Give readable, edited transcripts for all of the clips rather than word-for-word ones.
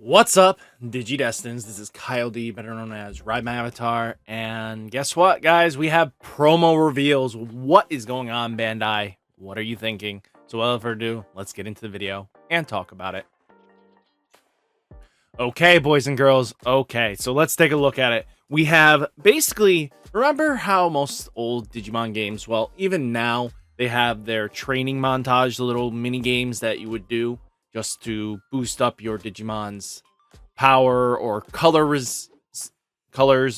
What's up, Digidestins? This is Kyle D, better known as RideMyAvatar, and guess what, guys? We have promo reveals. What is going on, Bandai? What are you thinking? So without further ado, let's get into the video and talk about it. Okay, boys and girls. Okay, so let's take a look at it. We have basically, remember how most old Digimon games, well, even now, they have their training montage, the little mini games that you would do just to boost up your Digimon's power or colors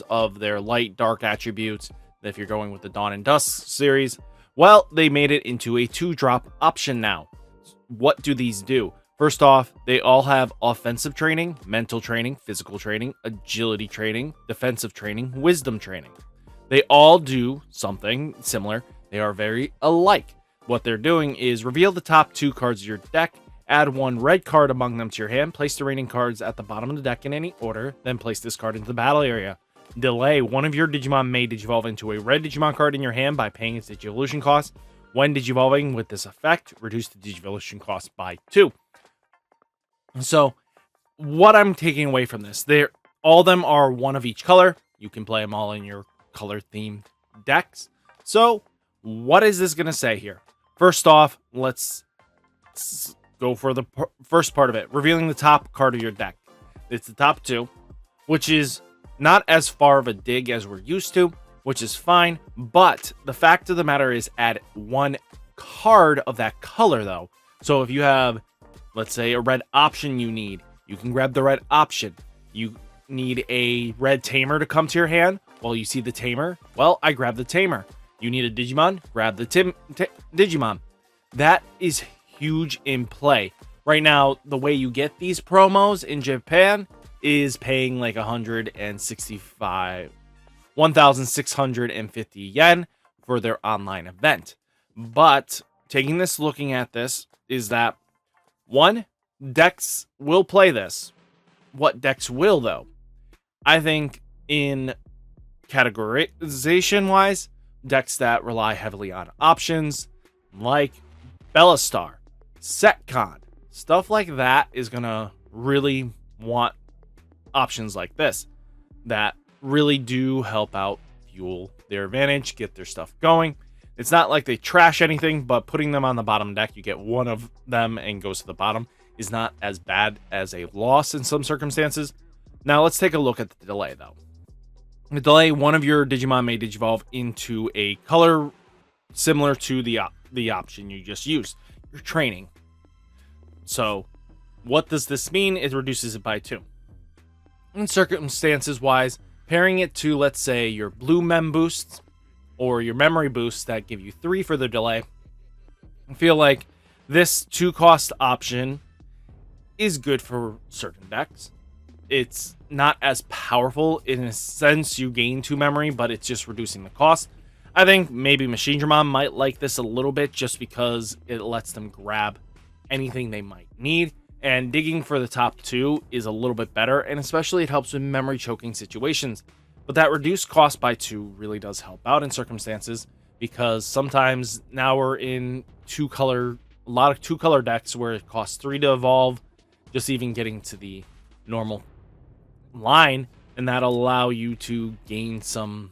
of their light, dark attributes. If you're going with the Dawn and Dusk series, well, they made it into a 2-drop option now. What do these do? First off, they all have offensive training, mental training, physical training, agility training, defensive training, wisdom training. They all do something similar. They are very alike. What they're doing is reveal the top 2 cards of your deck, add 1 red card among them to your hand, place the remaining cards at the bottom of the deck in any order, then place this card into the battle area. Delay. One of your Digimon may digivolve into a red Digimon card in your hand by paying its Digivolution cost. When digivolving with this effect, reduce the Digivolution cost by 2. So, what I'm taking away from this, all of them are 1 of each color. You can play them all in your color-themed decks. So, what is this going to say here? First off, let's go for the first part of it, revealing the top card of your deck. It's the top 2, which is not as far of a dig as we're used to, which is fine, but the fact of the matter is add 1 card of that color though. So if you have, let's say, a red option you can grab the red option. You need a red tamer to come to your hand. Well, you see the tamer, well, I grab the tamer. You need a Digimon, grab the Digimon. That is huge in play. Right now, the way you get these promos in Japan is paying like 1,650 yen for their online event. But looking at this is that 1, decks will play this. What decks will though? I think in categorization wise, decks that rely heavily on options like Bellastar, Setcon, stuff like that is gonna really want options like this that really do help out, fuel their advantage, get their stuff going. It's not like they trash anything, but putting them on the bottom deck, you get 1 of them and goes to the bottom, is not as bad as a loss in some circumstances. Now let's take a look at the delay though. The delay, 1 of your Digimon may digivolve into a color similar to the option you just used. You're training. So what does this mean? It reduces it by 2. In circumstances wise, pairing it to, let's say, your blue mem boosts or your memory boosts that give you 3 for the delay, I feel like this 2-cost option is good for certain decks. It's not as powerful in a sense. You gain 2 memory, but it's just reducing the cost. I think maybe Machine Dramon might like this a little bit just because it lets them grab anything they might need. And digging for the top 2 is a little bit better, and especially it helps with memory choking situations. But that reduced cost by 2 really does help out in circumstances, because sometimes now we're in a lot of 2-color decks where it costs 3 to evolve, just even getting to the normal line, and that'll allow you to gain some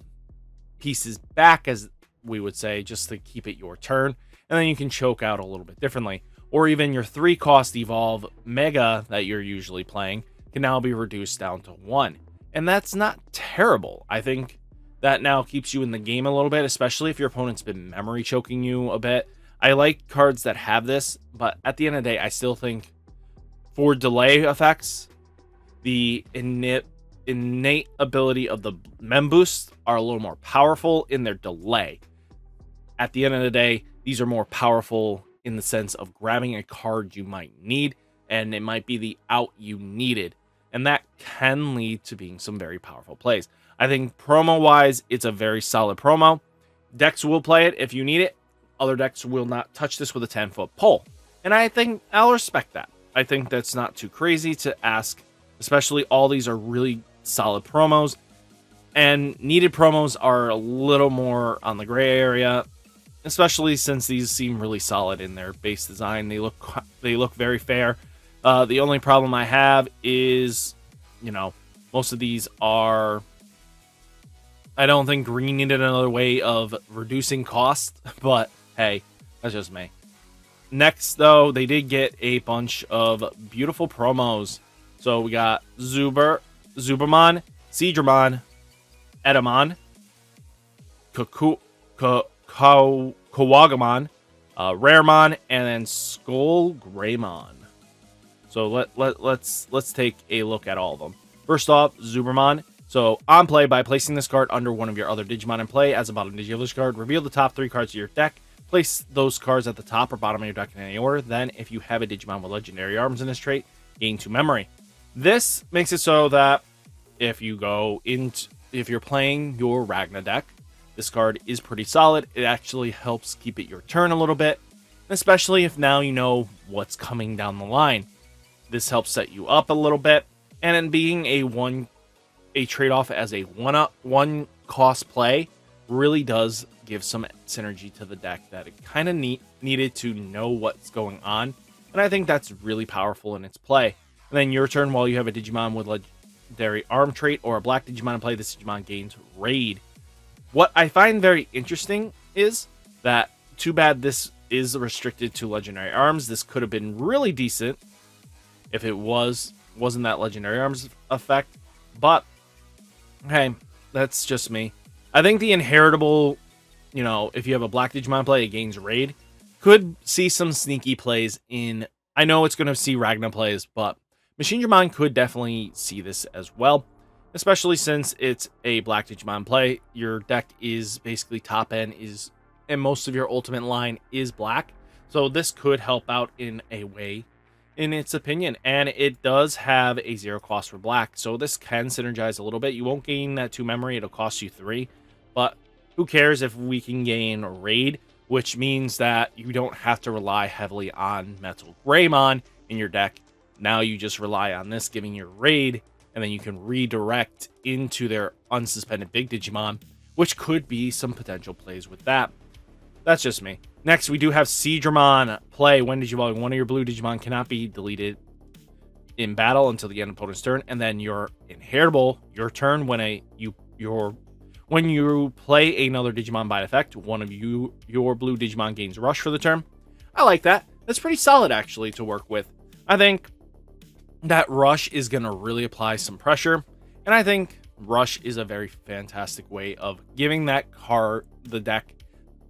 pieces back, as we would say, just to keep it your turn, and then you can choke out a little bit differently. Or even your 3-cost evolve mega that you're usually playing can now be reduced down to 1, and that's not terrible. I think that now keeps you in the game a little bit, especially if your opponent's been memory choking you a bit. I like cards that have this, but at the end of the day, I still think for delay effects, the innate ability of the mem boosts are a little more powerful in their delay. At the end of the day, these are more powerful in the sense of grabbing a card you might need, and it might be the out you needed, and that can lead to being some very powerful plays. I think promo wise, it's a very solid promo. Decks will play it if you need it. Other decks will not touch this with a 10-foot pole, and I think I'll respect that. I think that's not too crazy to ask, especially all these are really solid promos, and needed promos are a little more on the gray area. especially since these seem really solid in their base design. They look very fair. The only problem I have is, most of these are. I don't think green needed another way of reducing cost, but hey, that's just me. Next, though, they did get a bunch of beautiful promos. So we got Zubermon, Seedramon, Edamon, Kawagamon, Raremon, and then Skull Greymon. So let's take a look at all of them. First off, Zubermon. So on play, by placing this card under one of your other Digimon in play as a bottom Digivolution card, reveal the top 3 cards of your deck. Place those cards at the top or bottom of your deck in any order. Then, if you have a Digimon with legendary arms in this trait, gain 2 memory. This makes it so that if you're playing your Ragna deck, this card is pretty solid. It actually helps keep it your turn a little bit, especially if now you know what's coming down the line. This helps set you up a little bit, and in being a trade-off as a one cost play really does give some synergy to the deck that it kind of needed to know what's going on, and I think that's really powerful in its play. And then your turn, while you have a Digimon with legendary arm trait or a black Digimon in play, this Digimon gains Raid. What I find very interesting is that, too bad this is restricted to legendary arms. This could have been really decent if it wasn't that legendary arms effect, but hey, that's just me. I think the inheritable, if you have a black Digimon play, it gains Raid, could see some sneaky plays in. I know it's going to see Ragna plays, but Machinedramon could definitely see this as well, especially since it's a black Digimon play. Your deck is basically top end and most of your ultimate line is black, so this could help out in a way, in its opinion, and it does have a 0 cost for black, so this can synergize a little bit. You won't gain that 2 memory, it'll cost you 3, but who cares if we can gain Raid, which means that you don't have to rely heavily on Metal Greymon in your deck. Now you just rely on this giving you Raid, and then you can redirect into their unsuspended big Digimon, which could be some potential plays with that. That's just me. Next, we do have Seedramon. Play when Digivolving one of your blue Digimon cannot be deleted in battle until the end of opponent's turn, and then your inheritable, your turn when when you play another Digimon by effect, one of your blue Digimon gains Rush for the turn. I like that. That's pretty solid actually to work with. I think that Rush is going to really apply some pressure, and I think Rush is a very fantastic way of giving that card, the deck,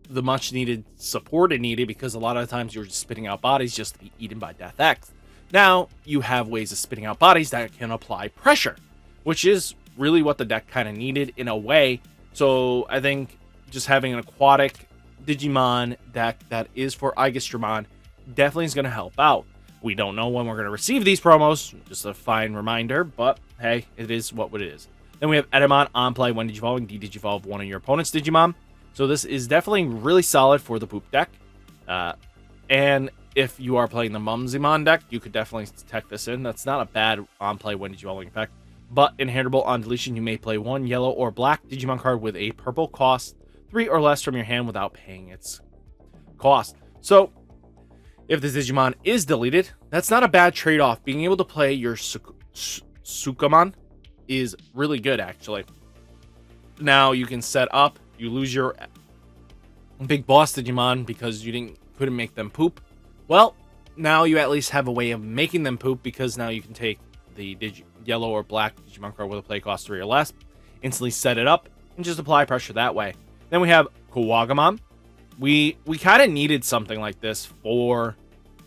the much needed support it needed, because a lot of times you're just spitting out bodies just to be eaten by Death X. Now you have ways of spitting out bodies that can apply pressure, which is really what the deck kind of needed in a way. So I think just having an aquatic Digimon deck that is for Aigastramon definitely is going to help out. We don't know when we're going to receive these promos, just a fine reminder, but hey, it is what it is. Then we have Edamon on play when Digivolving, de-Digivolve one of your opponent's Digimon. So this is definitely really solid for the poop deck. And if you are playing the Mumzimon deck, you could definitely tech this in. That's not a bad on-play when Digivolving effect. But inheritable on deletion, you may play one yellow or black Digimon card with a purple cost, 3 or less from your hand without paying its cost. So if this Digimon is deleted, that's not a bad trade-off. Being able to play your Sukamon is really good, actually. Now you can set up. You lose your big boss Digimon because you couldn't make them poop. Well, now you at least have a way of making them poop, because now you can take the yellow or black Digimon card with a play cost 3 or less, instantly set it up, and just apply pressure that way. Then we have Kawagamon. We kind of needed something like this for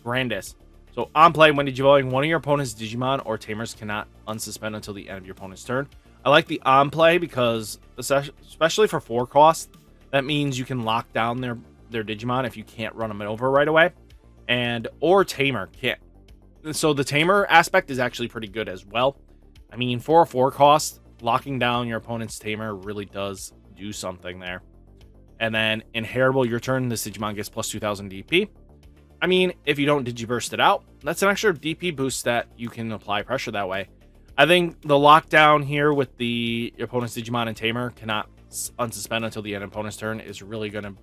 Grandis. So on play, when Digivolving one of your opponent's Digimon or Tamers cannot unsuspend until the end of your opponent's turn. I like the on play because, especially for 4 cost, that means you can lock down their Digimon if you can't run them over right away, or Tamer can't. So the Tamer aspect is actually pretty good as well. I mean, for a 4 cost, locking down your opponent's Tamer really does do something there. And then inheritable, your turn, this Digimon gets plus 2000 DP. I mean, if you don't Digiburst it out, that's an extra DP boost that you can apply pressure that way. I think the lockdown here with your opponent's Digimon and Tamer cannot unsuspend until the end of opponent's turn is really going to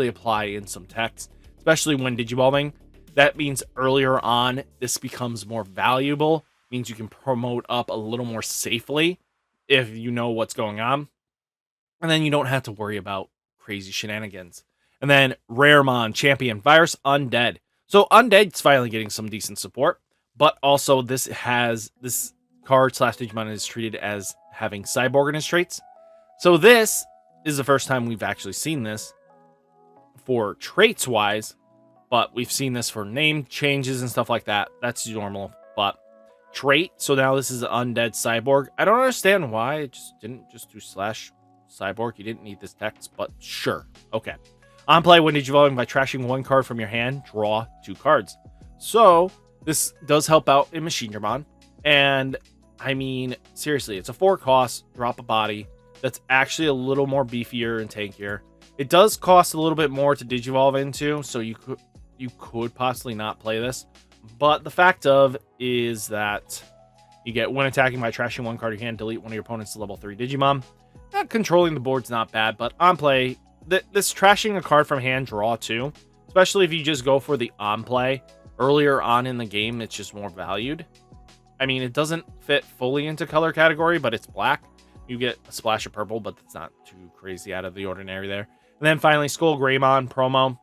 apply in some techs, especially when Digivolving. That means earlier on, this becomes more valuable. Means you can promote up a little more safely if you know what's going on. And then you don't have to worry about crazy shenanigans. And then Raremon, Champion, Virus, Undead. So Undead's finally getting some decent support, but also this card / Digimon is treated as having Cyborg in his traits. So this is the first time we've actually seen this for traits wise, but we've seen this for name changes and stuff like that. That's normal, but trait. So now this is an Undead Cyborg. I don't understand why it just didn't just do /Cyborg. You didn't need this text, but sure. Okay. On play, when digivolving by trashing one card from your hand, draw 2 cards. So this does help out in Machinedramon. And I mean, seriously, it's a 4 cost, drop a body. That's actually a little more beefier and tankier. It does cost a little bit more to digivolve into, so you could possibly not play this. But the fact of is that you get, when attacking by trashing one card in your hand, delete one of your opponent's level 3 Digimon. Controlling the board's not bad, but on play, this trashing a card from hand, draw 2, especially if you just go for the on play earlier on in the game, it's just more valued. I mean, it doesn't fit fully into color category, but it's black. You get a splash of purple, but it's not too crazy out of the ordinary there. And then finally, Skull Greymon promo.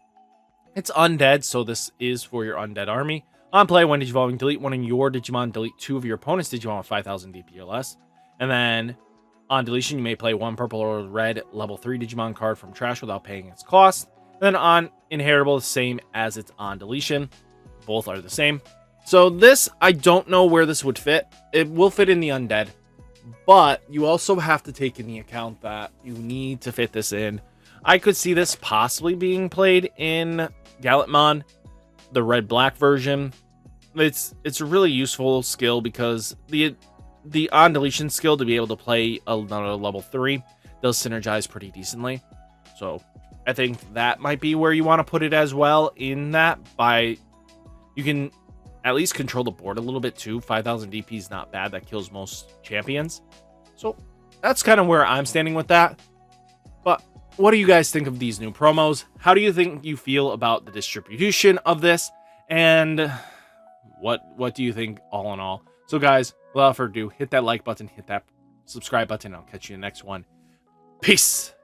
It's undead, so this is for your undead army. On play, when digivolving, delete one of your Digimon, delete 2 of your opponent's Digimon with 5,000 DP or less. And then on deletion, you may play 1 purple or red level 3 Digimon card from trash without paying its cost. And then on inheritable, same as it's on deletion. Both are the same. So this, I don't know where this would fit. It will fit in the undead. But you also have to take into account that you need to fit this in. I could see this possibly being played in Gallantmon, the red-black version. It's a really useful skill because the on deletion skill to be able to play another level 3 does synergize pretty decently. So I think that might be where you want to put it as well, in that you can at least control the board a little bit too. 5,000 DP is not bad. That kills most champions. So that's kind of where I'm standing with that. But what do you guys think of these new promos? How do you think you feel about the distribution of this? And what do you think all in all? So guys, without further ado, hit that like button, hit that subscribe button. I'll catch you in the next one. Peace.